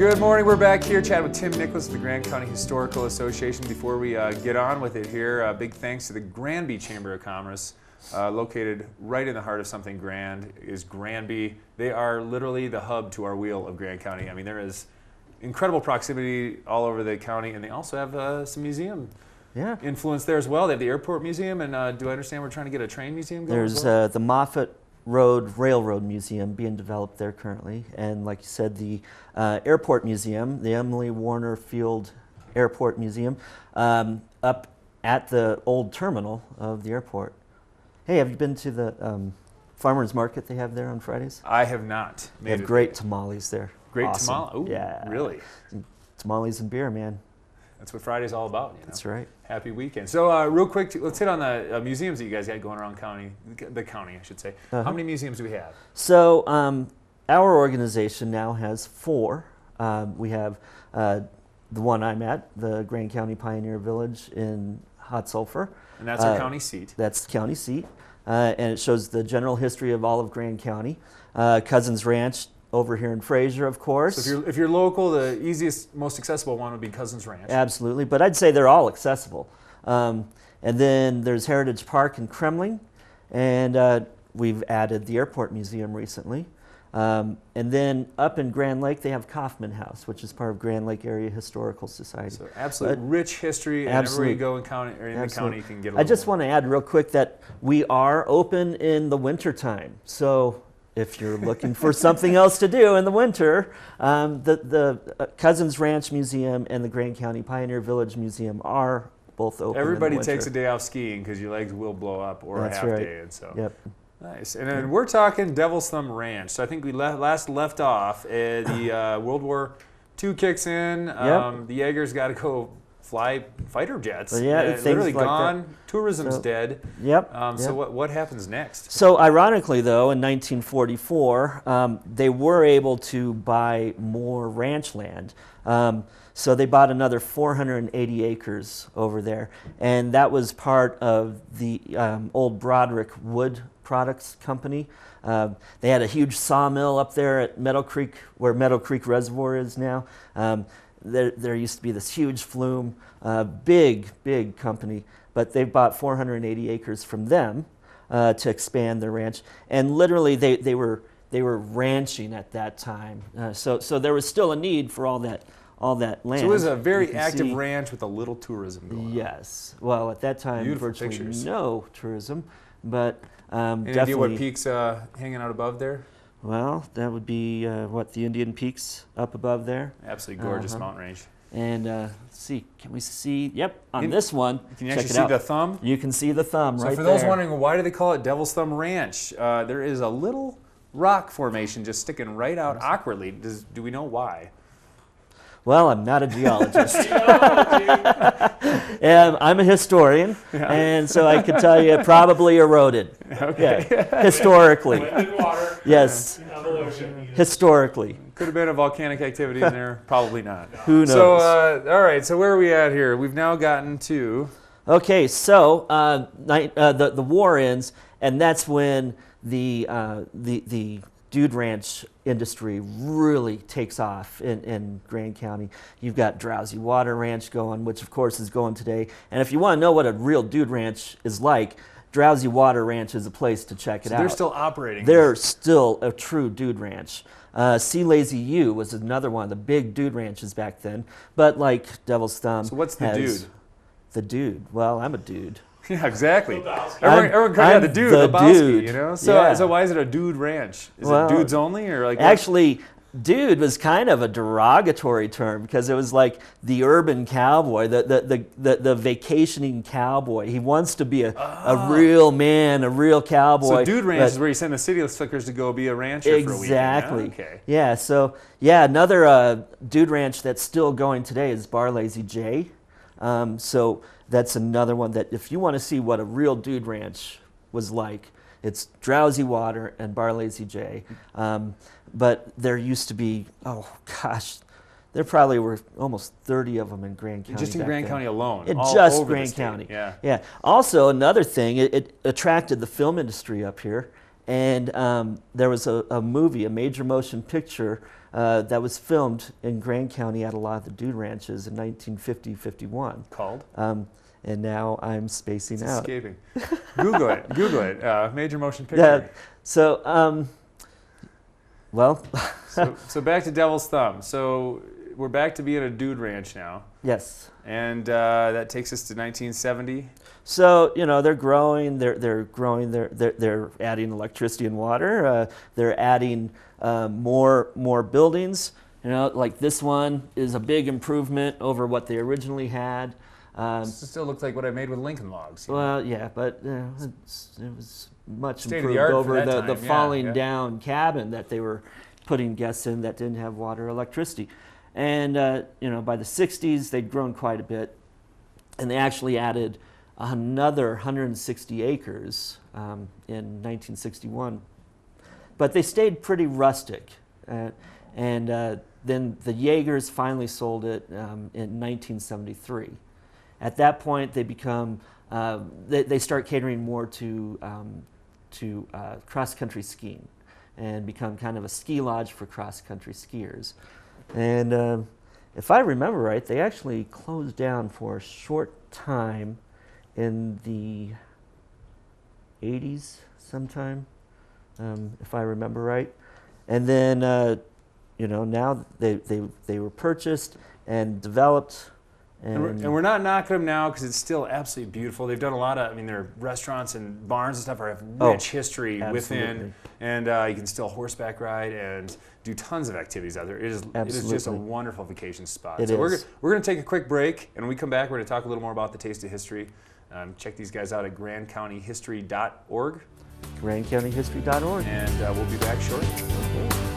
Good morning, we're back here chatting with Tim Nicklas of the Grand County Historical Association. Before we get on with it here, big thanks to the Granby Chamber of Commerce, located right in the heart of something grand, is Granby. They are literally the hub to our wheel of Grand County. I mean, there is incredible proximity all over the county, and they also have some museum influence there as well. They have the Airport Museum, and do I understand we're trying to get a train museum going? There's the Moffett Road Railroad Museum being developed there currently, and like you said, the Airport Museum, the Emily Warner Field Airport Museum, up at the old terminal of the airport. Hey, have you been to the farmers market they have there on Fridays? I have not. They have great tamales there. Great awesome. tamale? Ooh, yeah. Really? Tamales and beer, man. That's what Friday's all about. You know? That's right. Happy weekend. So real quick, let's hit on the museums that you guys got going around the county, I should say. How many museums do we have? So our organization now has 4. We have the one I'm at, the Grand County Pioneer Village in Hot Sulphur. And that's our county seat. That's the county seat. And it shows the general history of all of Grand County. Cousins Ranch over here in Fraser, of course. So if you're local, the easiest, most accessible one would be Cousins Ranch. Absolutely, but I'd say they're all accessible. And then there's Heritage Park in Kremling, and we've added the Airport Museum recently. And then up in Grand Lake, they have Kaufman House, which is part of Grand Lake Area Historical Society. So absolutely rich history, and everywhere you go in the county, you can get a little I just more. want to add real quick that we are open in the wintertime. So if you're looking for something else to do in the winter, the Cousins Ranch Museum and the Grand County Pioneer Village Museum are both open. Everybody in the winter. takes a day off skiing because your legs will blow up, or That's a half right. day. And so. Yep. Nice. And then we're talking Devil's Thumb Ranch. So I think we last left off. The World War II kicks in. The Jaegers got to go fly fighter jets. Things literally like gone. that. Tourism's dead. Yep. So what happens next? So ironically, though, in 1944, they were able to buy more ranch land. So they bought another 480 acres over there, and that was part of the old Broderick Wood Products Company. They had a huge sawmill up there at Meadow Creek, where Meadow Creek Reservoir is now. There used to be this huge flume, big company, but they bought 480 acres from them to expand their ranch. And literally, they were ranching at that time. So there was still a need for all that land. So it was a very active ranch with a little tourism going on. Yes. Well, at that time, Beautiful virtually pictures. no tourism, but Any definitely. idea what peaks hanging out above there? Well, that would be the Indian Peaks up above there. Absolutely gorgeous mountain range. And let's see, can we see? Yep, on this one. Can you check actually it see out. the thumb? You can see the thumb So right for there. those wondering, why do they call it Devil's Thumb Ranch? There is a little rock formation just sticking right out awkwardly. Do we know why? Well, I'm not a geologist. And I'm a historian, and so I can tell you it probably eroded. Okay. Yeah. Historically. Wind, water, Yes. evolution. Historically. Could have been a volcanic activity in there. Probably not. Who knows? So, all right. So where are we at here? We've now gotten to. Okay, so the war ends, and that's when the dude ranch industry really takes off in Grand County. You've got Drowsy Water Ranch going, which of course is going today. And if you want to know what a real dude ranch is like, Drowsy Water Ranch is a place to check it out. They're still operating. They're still a true dude ranch. Sea Lazy U was another one of the big dude ranches back then. But like Devil's Thumb. So what's the has- dude? The dude. Well, I'm a dude. Yeah, exactly. Lebowski. Everyone calls I'm the dude, the Lebowski, dude. you know? So, Yeah. so why is it a dude ranch? Is Well, it dudes only, or like? Actually, dude was kind of a derogatory term because it was like the urban cowboy, the vacationing cowboy. He wants to be a real man, a real cowboy. So dude ranch but- is where you send the city slickers to go be a rancher for a weekend. Exactly. Yeah? Okay. Yeah. So yeah, another dude ranch that's still going today is Bar Lazy J. So that's another one that if you want to see what a real dude ranch was like, it's Drowsy Water and Bar Lazy J. But there used to be, oh gosh, there probably were almost 30 of them in Grand County. Just in back Grand then. County alone. In all just over the Grand state. County. Yeah. Yeah. Also, another thing, it attracted the film industry up here, And there was a movie, a major motion picture that was filmed in Grand County at a lot of the dude ranches in 1950-51. Called? And now I'm spacing It's out. escaping. Google it. Google it. Major motion Yeah. picture. So, well. So back to Devil's Thumb. So we're back to being a dude ranch now. Yes. And that takes us to 1970. So they're growing. They're growing. They're adding electricity and water. They're adding more buildings. Like this one is a big improvement over what they originally had. It still looks like what I made with Lincoln logs. Well, yeah, but it was much State of improved the art over for that the time. falling down cabin that they were putting guests in that didn't have water or electricity. And by the 60s, they'd grown quite a bit, and they actually added another 160 acres in 1961. But they stayed pretty rustic, and then the Jaegers finally sold it in 1973. At that point, they become they start catering more to cross-country skiing, and become kind of a ski lodge for cross-country skiers. And if I remember right, they actually closed down for a short time in the 80s sometime, if I remember right. And then, now they were purchased and developed. And we're not knocking them now because it's still absolutely beautiful. They've done a lot of, their restaurants and barns and stuff have rich history within. And you can still horseback ride and do tons of activities out there. It is just a wonderful vacation spot. So we're going to take a quick break, and when we come back, we're going to talk a little more about the Taste of History. Check these guys out at grandcountyhistory.org. grandcountyhistory.org. And we'll be back shortly. Okay.